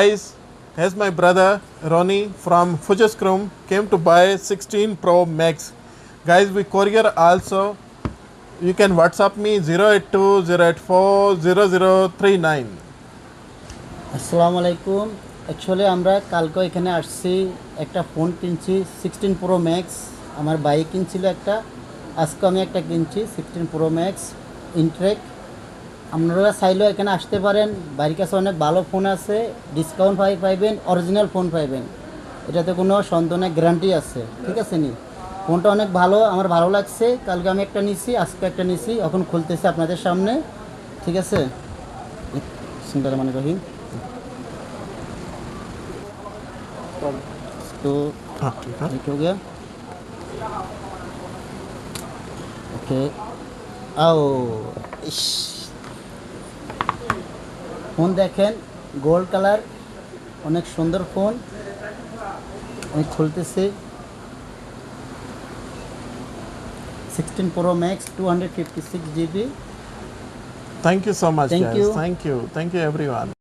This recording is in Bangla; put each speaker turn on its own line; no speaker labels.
Guys, here's my brother Ronnie from Fujiskrum came to buy 16 Pro Max. Guys, we courier also. You can WhatsApp me 082 084 0039.
আসসালামু আলাইকুম। অ্যাকচুয়ালি আমরা কালকে এখানে আসছি, একটা ফোন কিনছি 16 প্রো ম্যাক্স। আমার বাইক কিনছিল একটা, আজকে আমি একটা কিনছি 16 প্রো ম্যাক্স ইনট্রেক। আপনারা চাইলেও এখানে আসতে পারেন, বাড়ির কাছে অনেক ভালো ফোন আছে, ডিসকাউন্ট পাইবেন, অরিজিনাল ফোন পাইবেন, এটাতে কোনো সন্দেহ নেই, গ্যারান্টি আছে। ঠিক আছে নি? ফোনটা অনেক ভালো, আমার ভালো লাগছে। কালকে আমি একটা নিছি, আজকে একটা নিছি, এখন খুলতেছি আপনাদের সামনে। ঠিক আছে, বিসমিল্লাহির রহিম। तो
हाँ, ठीक है।
ठीक हो गया। ओके, आओ। ইস, ফোন দেখেন, গোল্ড কালার, অনেক সুন্দর ফোন। আমি খুলতেছি 16 pro max 256 GB।
Thank you so much,
Thank
guys.
you.
Thank you. Thank you, everyone.